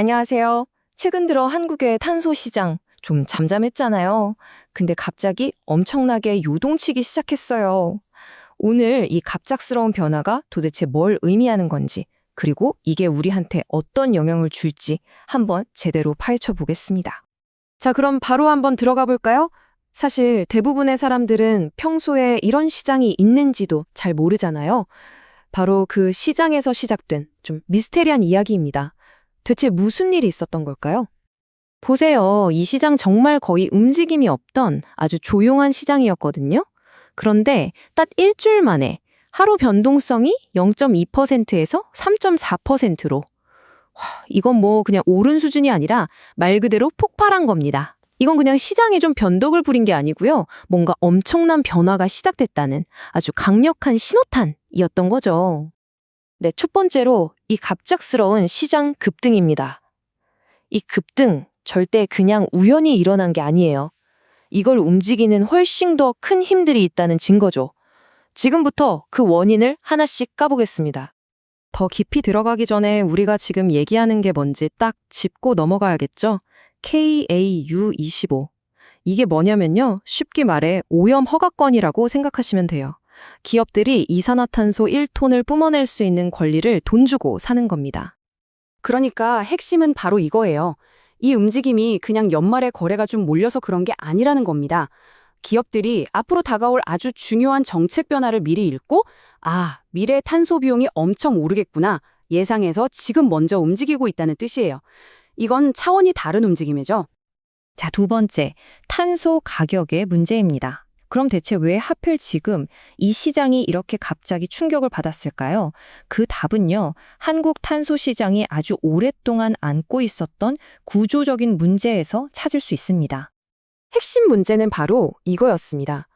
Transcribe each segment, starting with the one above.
안녕하세요. 최근 들어 한국의 탄소 시장 좀 잠잠했잖아요. 근데 갑자기 엄청나게 요동치기 시작했어요. 오늘 이 갑작스러운 변화가 도대체 뭘 의미하는 건지, 그리고 이게 우리한테 어떤 영향을 줄지 한번 제대로 파헤쳐 보겠습니다. 자, 그럼 바로 한번 들어가 볼까요? 사실 대부분의 사람들은 평소에 이런 시장이 있는지도 잘 모르잖아요. 바로 그 시장에서 시작된 좀 미스테리한 이야기입니다. 대체 무슨 일이 있었던 걸까요? 보세요. 이 시장 정말 거의 움직임이 없던 아주 조용한 시장이었거든요. 그런데 딱 일주일 만에 하루 변동성이 0.2%에서 3.4%로. 이건 뭐 그냥 오른 수준이 아니라 말 그대로 폭발한 겁니다. 이건 그냥 시장이 좀 변덕을 부린 게 아니고요. 뭔가 엄청난 변화가 시작됐다는 아주 강력한 신호탄이었던 거죠. 네, 첫 번째로 이 갑작스러운 시장 급등입니다. 이 급등 절대 그냥 우연히 일어난 게 아니에요. 이걸 움직이는 훨씬 더 큰 힘들이 있다는 증거죠. 지금부터 그 원인을 하나씩 까보겠습니다. 더 깊이 들어가기 전에 우리가 지금 얘기하는 게 뭔지 딱 짚고 넘어가야겠죠? KAU25. 이게 뭐냐면요. 쉽게 말해 오염 허가권이라고 생각하시면 돼요. 기업들이 이산화탄소 1톤을 뿜어낼 수 있는 권리를 돈 주고 사는 겁니다. 그러니까 핵심은 바로 이거예요. 이 움직임이 그냥 연말에 거래가 좀 몰려서 그런 게 아니라는 겁니다. 기업들이 앞으로 다가올 아주 중요한 정책 변화를 미리 읽고, 아, 미래 탄소 비용이 엄청 오르겠구나 예상해서 지금 먼저 움직이고 있다는 뜻이에요. 이건 차원이 다른 움직임이죠. 자, 두 번째, 탄소 가격의 문제입니다. 그럼 대체 왜 하필 지금 이 시장이 이렇게 갑자기 충격을 받았을까요? 그 답은요, 한국 탄소 시장이 아주 오랫동안 안고 있었던 구조적인 문제에서 찾을 수 있습니다. 핵심 문제는 바로 이거였습니다.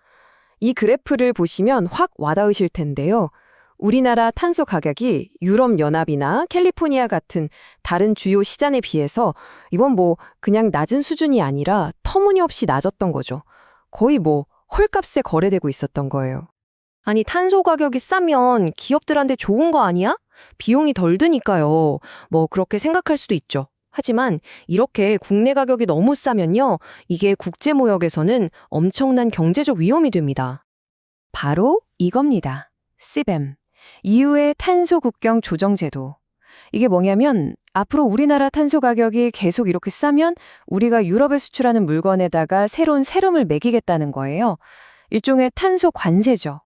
이 그래프를 보시면 확 와닿으실 텐데요. 우리나라 탄소 가격이 유럽연합이나 캘리포니아 같은 다른 주요 시장에 비해서 이건 뭐 그냥 낮은 수준이 아니라 터무니없이 낮았던 거죠. 거의 뭐 헐값에 거래되고 있었던 거예요. 아니, 탄소 가격이 싸면 기업들한테 좋은 거 아니야? 비용이 덜 드니까요. 뭐 그렇게 생각할 수도 있죠. 하지만 이렇게 국내 가격이 너무 싸면요, 이게 국제무역에서는 엄청난 경제적 위험이 됩니다. 바로 이겁니다. CBAM, EU의 탄소 국경 조정 제도. 이게 뭐냐면 앞으로 우리나라 탄소 가격이 계속 이렇게 싸면 우리가 유럽에 수출하는 물건에다가 새로운 세금을 매기겠다는 거예요. 일종의 탄소 관세죠.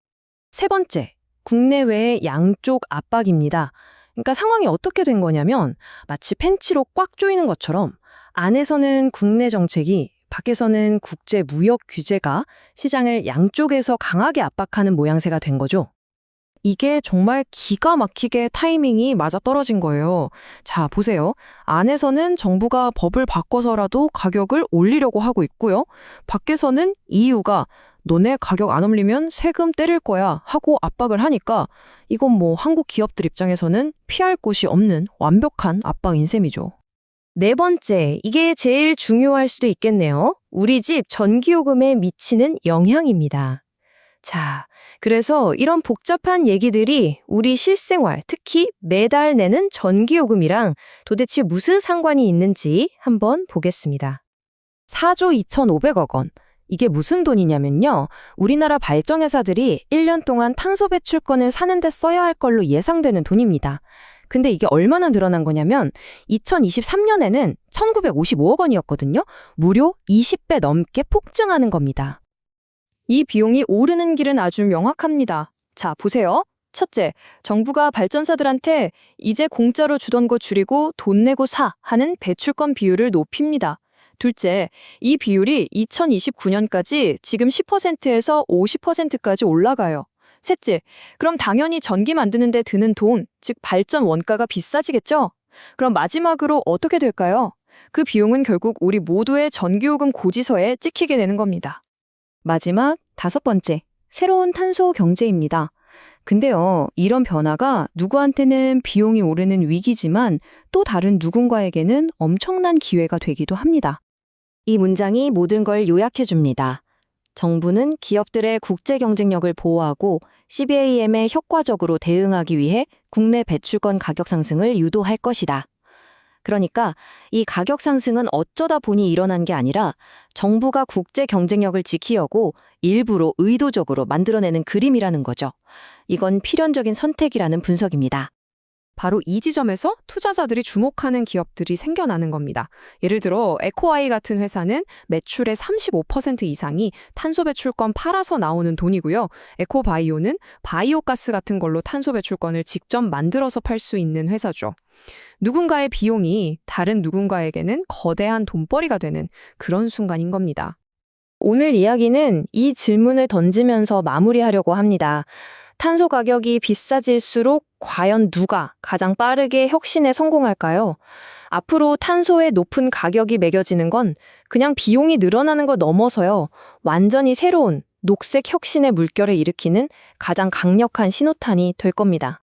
세 번째, 국내외의 양쪽 압박입니다. 그러니까 상황이 어떻게 된 거냐면 마치 팬츠로 꽉 조이는 것처럼 안에서는 국내 정책이, 밖에서는 국제 무역 규제가 시장을 양쪽에서 강하게 압박하는 모양새가 된 거죠. 이게 정말 기가 막히게 타이밍이 맞아떨어진 거예요. 자, 보세요. 안에서는 정부가 법을 바꿔서라도 가격을 올리려고 하고 있고요. 밖에서는 EU가 너네 가격 안 올리면 세금 때릴 거야 하고 압박을 하니까 이건 뭐 한국 기업들 입장에서는 피할 곳이 없는 완벽한 압박인 셈이죠. 네 번째, 이게 제일 중요할 수도 있겠네요. 우리 집 전기요금에 미치는 영향입니다. 자, 그래서 이런 복잡한 얘기들이 우리 실생활, 특히 매달 내는 전기요금이랑 도대체 무슨 상관이 있는지 한번 보겠습니다. 4조 2,500억 원. 이게 무슨 돈이냐면요, 우리나라 발전회사들이 1년 동안 탄소 배출권을 사는 데 써야 할 걸로 예상되는 돈입니다. 근데 이게 얼마나 늘어난 거냐면 2023년에는 1,955억 원이었거든요. 무려 20배 넘게 폭증하는 겁니다. 이 비용이 오르는 길은 아주 명확합니다. 자, 보세요. 첫째, 정부가 발전사들한테 이제 공짜로 주던 거 줄이고 돈 내고 사 하는 배출권 비율을 높입니다. 둘째, 이 비율이 2029년까지 지금 10%에서 50%까지 올라가요. 셋째, 그럼 당연히 전기 만드는 데 드는 돈, 즉 발전 원가가 비싸지겠죠? 그럼 마지막으로 어떻게 될까요? 그 비용은 결국 우리 모두의 전기요금 고지서에 찍히게 되는 겁니다. 마지막 다섯 번째, 새로운 탄소 경제입니다. 근데요, 이런 변화가 누구한테는 비용이 오르는 위기지만 또 다른 누군가에게는 엄청난 기회가 되기도 합니다. 이 문장이 모든 걸 요약해 줍니다. 정부는 기업들의 국제 경쟁력을 보호하고 CBAM에 효과적으로 대응하기 위해 국내 배출권 가격 상승을 유도할 것이다. 그러니까 이 가격 상승은 어쩌다 보니 일어난 게 아니라 정부가 국제 경쟁력을 지키려고 일부러 의도적으로 만들어내는 그림이라는 거죠. 이건 필연적인 선택이라는 분석입니다. 바로 이 지점에서 투자자들이 주목하는 기업들이 생겨나는 겁니다. 예를 들어 에코아이 같은 회사는 매출의 35% 이상이 탄소 배출권 팔아서 나오는 돈이고요. 에코바이오는 바이오가스 같은 걸로 탄소 배출권을 직접 만들어서 팔 수 있는 회사죠. 누군가의 비용이 다른 누군가에게는 거대한 돈벌이가 되는 그런 순간인 겁니다. 오늘 이야기는 이 질문을 던지면서 마무리하려고 합니다. 탄소 가격이 비싸질수록 과연 누가 가장 빠르게 혁신에 성공할까요? 앞으로 탄소의 높은 가격이 매겨지는 건 그냥 비용이 늘어나는 걸 넘어서요. 완전히 새로운 녹색 혁신의 물결을 일으키는 가장 강력한 신호탄이 될 겁니다.